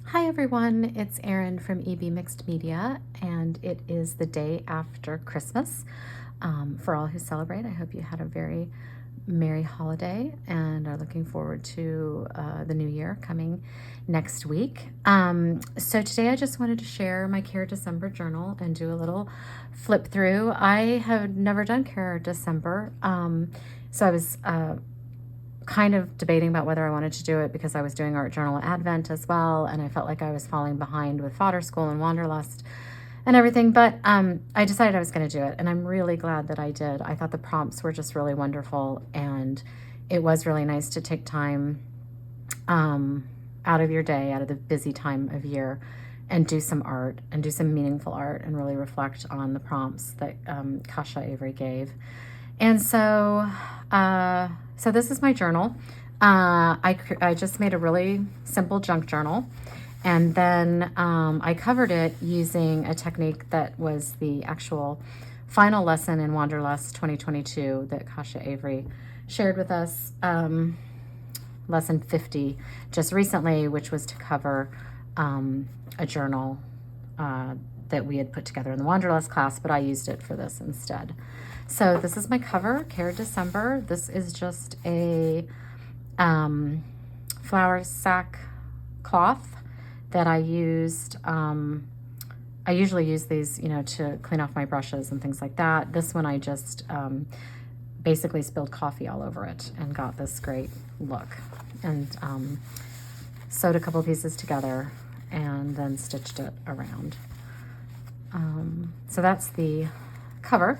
Hi everyone, it's Erin from EB Mixed Media, and it is the day after Christmas. For all who celebrate, I hope you had a very merry holiday and are looking forward to the new year coming next week. So today I just wanted to share my Care December journal and do a little flip through. I have never done Care December, so I was kind of debating about whether I wanted to do it because I was doing Art Journal Advent as well, and I felt like I was falling behind with Fodder School and Wanderlust and everything, but I decided I was going to do it, and I'm really glad that I did. I thought the prompts were just really wonderful, and it was really nice to take time out of your day, out of the busy time of year, and do some art and do some meaningful art and really reflect on the prompts that Kasia Avery gave. And so this is my journal. I just made a really simple junk journal, and then I covered it using a technique that was the actual final lesson in Wanderlust 2022 that Kasia Avery shared with us, lesson 50, just recently, which was to cover a journal that we had put together in the Wanderlust class, but I used it for this instead. So this is my cover, Care December. This is just a flour sack cloth that I used. I usually use these, to clean off my brushes and things like that. This one I just basically spilled coffee all over it and got this great look. And sewed a couple pieces together and then stitched it around. So that's the cover.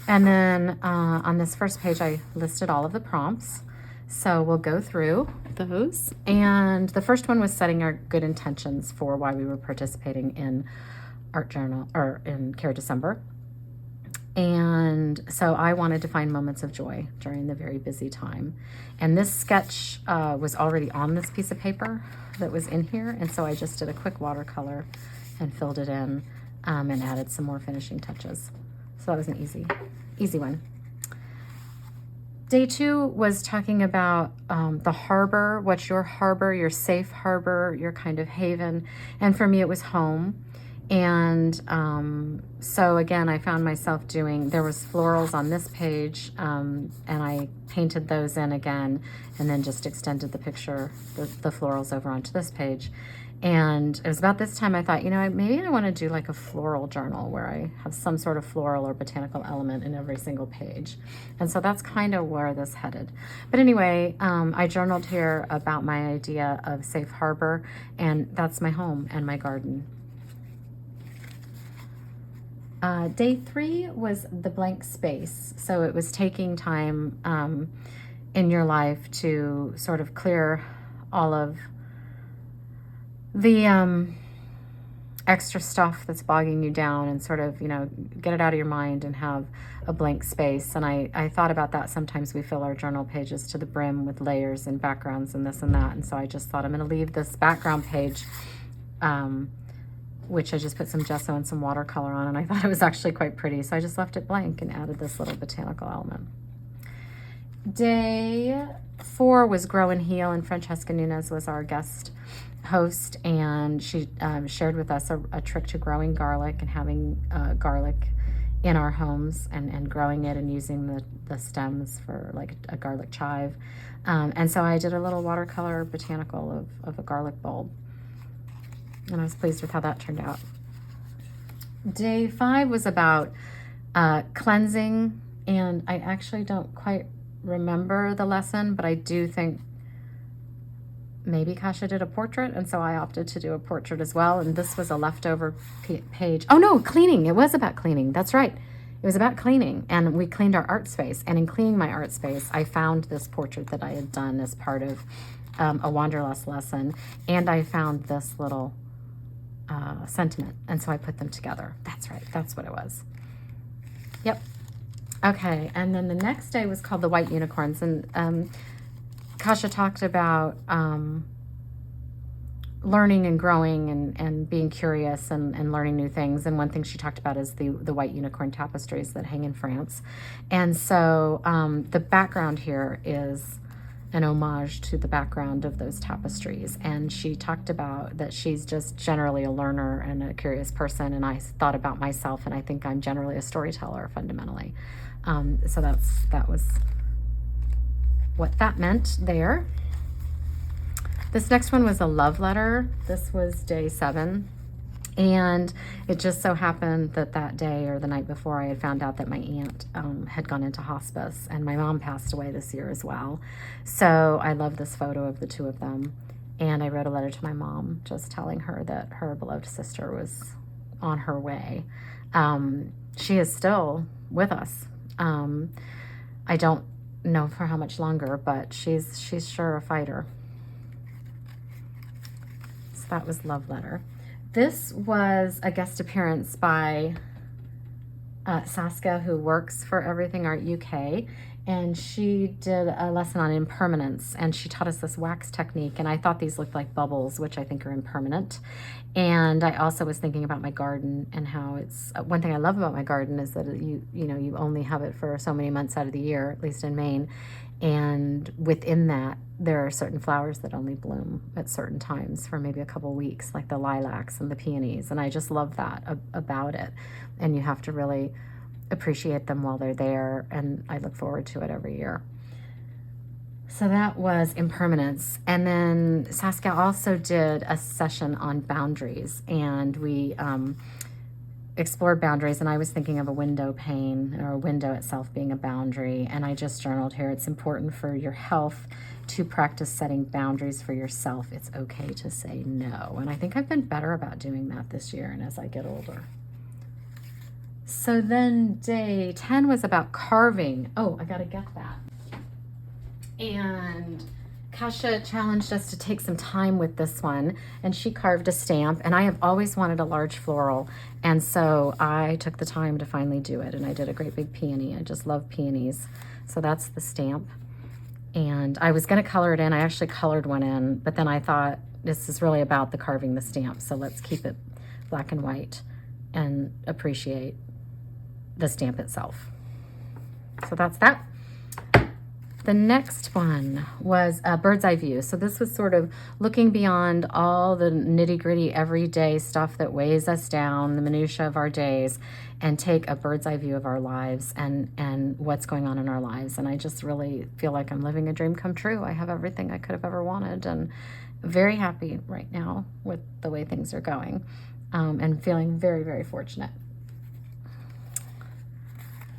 And then on this first page, I listed all of the prompts. So we'll go through those. And the first one was setting our good intentions for why we were participating in Art Journal or in Care December. And so I wanted to find moments of joy during the very busy time. And this sketch was already on this piece of paper that was in here. And so I just did a quick watercolor and filled it in and added some more finishing touches. So that was an easy one. Day 2 was talking about the harbor. What's your harbor, your safe harbor, your kind of haven? And for me, it was home. And so again, I found myself there was florals on this page, and I painted those in again, and then just extended the picture, the florals over onto this page. And it was about this time I thought, maybe I want to do like a floral journal where I have some sort of floral or botanical element in every single page. And so that's kind of where this headed. But anyway, I journaled here about my idea of safe harbor, and that's my home and my garden. Day 3 was the blank space. So it was taking time in your life to sort of clear all of the extra stuff that's bogging you down and sort of, get it out of your mind and have a blank space. And I thought about that. Sometimes we fill our journal pages to the brim with layers and backgrounds and this and that. And so I just thought I'm going to leave this background page, which I just put some gesso and some watercolor on, and I thought it was actually quite pretty. So I just left it blank and added this little botanical element. Day 4 was Grow and Heal, and Francesca Nunez was our guest host, and she shared with us a trick to growing garlic and having garlic in our homes and growing it and using the stems for like a garlic chive. And so I did a little watercolor botanical of a garlic bulb, and I was pleased with how that turned out. Day 5 was about cleansing, and I actually don't quite remember the lesson, but I do think maybe Kasia did a portrait, and so I opted to do a portrait as well. And this was a leftover page. Oh no, cleaning. It was about cleaning. That's right. It was about cleaning, and we cleaned our art space. And in cleaning my art space, I found this portrait that I had done as part of a Wanderlust lesson, and I found this little sentiment, and so I put them together. That's right. That's what it was. Yep. Okay, and then the next day was called the White Unicorns, and Kasia talked about learning and growing and being curious and learning new things. And one thing she talked about is the white unicorn tapestries that hang in France. And so the background here is an homage to the background of those tapestries. And she talked about that she's just generally a learner and a curious person. And I thought about myself, and I think I'm generally a storyteller fundamentally. So that was what that meant there. This next one was a love letter. This was day 7. And it just so happened that that day or the night before, I had found out that my aunt had gone into hospice, and my mom passed away this year as well. So I love this photo of the two of them. And I wrote a letter to my mom just telling her that her beloved sister was on her way. She is still with us. I don't know for how much longer, but she's sure a fighter. So that was love letter. This was a guest appearance by Saskia, who works for Everything Art UK, and she did a lesson on impermanence, and she taught us this wax technique, and I thought these looked like bubbles, which I think are impermanent. And I also was thinking about my garden and how it's one thing I love about my garden is that you only have it for so many months out of the year, at least in Maine. And within that, there are certain flowers that only bloom at certain times for maybe a couple weeks, like the lilacs and the peonies. And I just love that about it. And you have to really appreciate them while they're there. And I look forward to it every year. So that was impermanence. And then Saskia also did a session on boundaries. And we explored boundaries, and I was thinking of a window pane, or a window itself being a boundary. And I just journaled here, it's important for your health to practice setting boundaries for yourself. It's okay to say no. And I think I've been better about doing that this year and as I get older. So then day 10 was about carving. Oh, I gotta get that. And Kasia challenged us to take some time with this one, and she carved a stamp, and I have always wanted a large floral, and so I took the time to finally do it, and I did a great big peony. I just love peonies. So that's the stamp. And I was going to color it in. I actually colored one in, but then I thought this is really about the carving the stamp, so let's keep it black and white and appreciate the stamp itself. So that's that. The next one was a bird's eye view. So this was sort of looking beyond all the nitty-gritty everyday stuff that weighs us down, the minutiae of our days, and take a bird's eye view of our lives and what's going on in our lives. And I just really feel like I'm living a dream come true. I have everything I could have ever wanted, and very happy right now with the way things are going, and feeling very, very fortunate.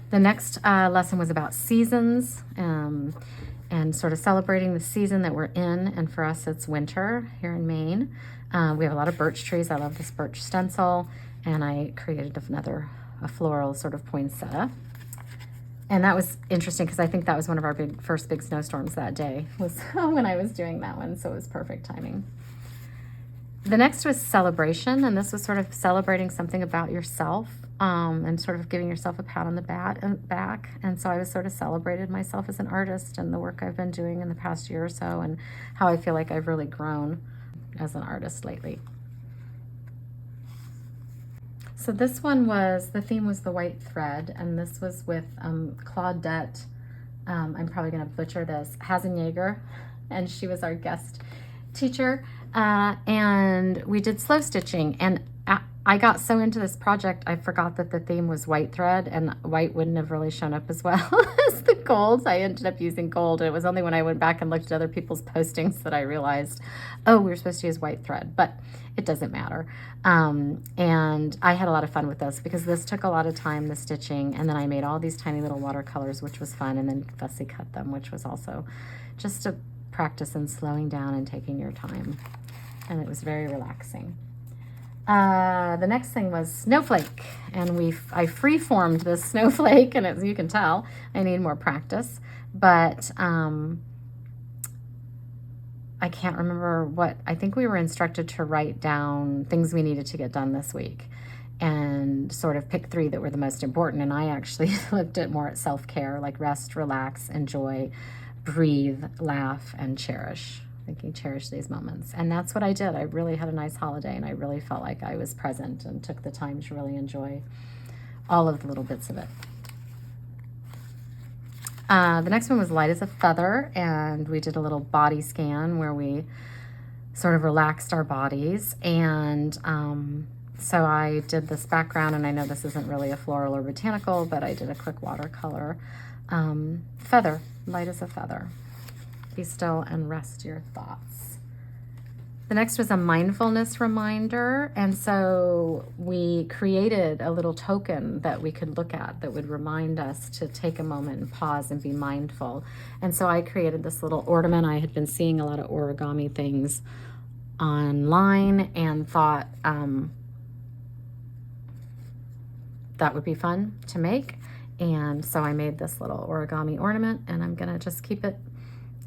The next lesson was about seasons, and sort of celebrating the season that we're in. And for us, it's winter here in Maine. We have a lot of birch trees. I love this birch stencil. And I created a floral sort of poinsettia. And that was interesting because I think that was one of our first big snowstorms that day, was when I was doing that one. So it was perfect timing. The next was celebration, and this was sort of celebrating something about yourself, and sort of giving yourself a pat on the back. And so I was sort of celebrated myself as an artist and the work I've been doing in the past year or so, and how I feel like I've really grown as an artist lately. So this one the theme was the white thread, and this was with Claudette, I'm probably going to butcher this, Hasenjager, and she was our guest teacher. And we did slow stitching, and I got so into this project, I forgot that the theme was white thread, and white wouldn't have really shown up as well as the gold. I ended up using gold. It was only when I went back and looked at other people's postings that I realized, oh, we were supposed to use white thread, but it doesn't matter. And I had a lot of fun with this because this took a lot of time, the stitching, and then I made all these tiny little watercolors, which was fun, and then fussy cut them, which was also just a practice in slowing down and taking your time. And it was very relaxing. The next thing was snowflake, and I free-formed this snowflake, and as you can tell, I need more practice, but I can't remember I think we were instructed to write down things we needed to get done this week and sort of pick 3 that were the most important, and I actually looked at more at self-care, like rest, relax, enjoy, breathe, laugh, and cherish. Thinking cherish these moments. And that's what I did. I really had a nice holiday, and I really felt like I was present and took the time to really enjoy all of the little bits of it. The next one was light as a feather, and we did a little body scan where we sort of relaxed our bodies. And so I did this background, and I know this isn't really a floral or botanical, but I did a quick watercolor feather, light as a feather. Be still and rest your thoughts. The next was a mindfulness reminder, and so we created a little token that we could look at that would remind us to take a moment and pause and be mindful. And so I created this little ornament. I had been seeing a lot of origami things online and thought that would be fun to make. And so I made this little origami ornament, and I'm gonna just keep it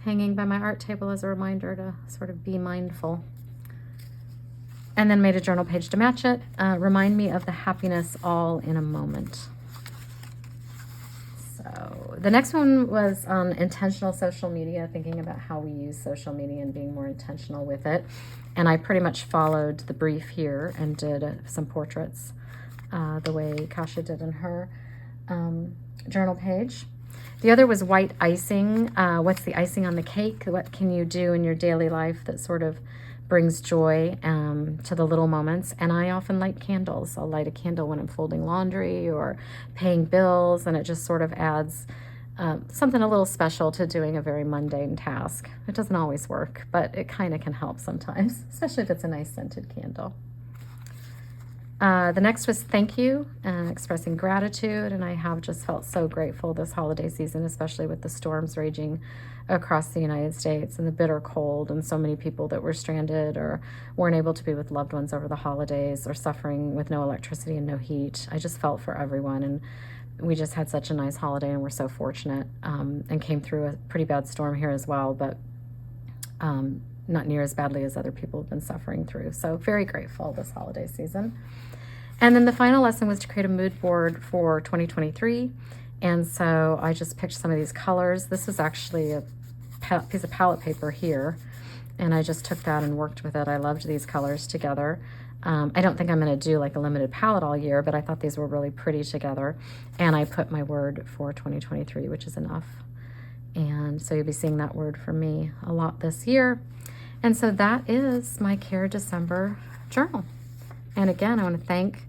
hanging by my art table as a reminder to sort of be mindful. And then made a journal page to match it. Remind me of the happiness all in a moment. So the next one was on intentional social media, thinking about how we use social media and being more intentional with it. And I pretty much followed the brief here and did some portraits the way Kasia did in her journal page. The other was white icing. What's the icing on the cake? What can you do in your daily life that sort of brings joy to the little moments? And I often light candles. I'll light a candle when I'm folding laundry or paying bills, and it just sort of adds something a little special to doing a very mundane task. It doesn't always work, but it kind of can help sometimes, especially if it's a nice scented candle. The next was thank you and expressing gratitude, and I have just felt so grateful this holiday season, especially with the storms raging across the United States and the bitter cold, and so many people that were stranded or weren't able to be with loved ones over the holidays or suffering with no electricity and no heat. I just felt for everyone, and we just had such a nice holiday, and we're so fortunate, and came through a pretty bad storm here as well, but not near as badly as other people have been suffering through. So very grateful this holiday season. And then the final lesson was to create a mood board for 2023. And so I just picked some of these colors. This is actually a piece of palette paper here, and I just took that and worked with it. I loved these colors together. I don't think I'm going to do like a limited palette all year, but I thought these were really pretty together. And I put my word for 2023, which is enough. And so you'll be seeing that word from me a lot this year. And so that is my Care December journal. And again, I want to thank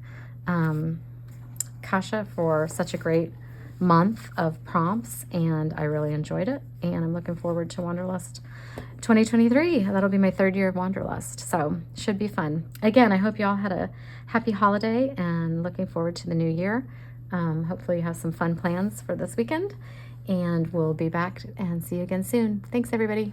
Kasia for such a great month of prompts, and I really enjoyed it, and I'm looking forward to Wanderlust 2023. That'll be my 3rd year of Wanderlust, so should be fun. Again, I hope you all had a happy holiday and looking forward to the new year. Hopefully you have some fun plans for this weekend, and we'll be back and see you again soon. Thanks, everybody.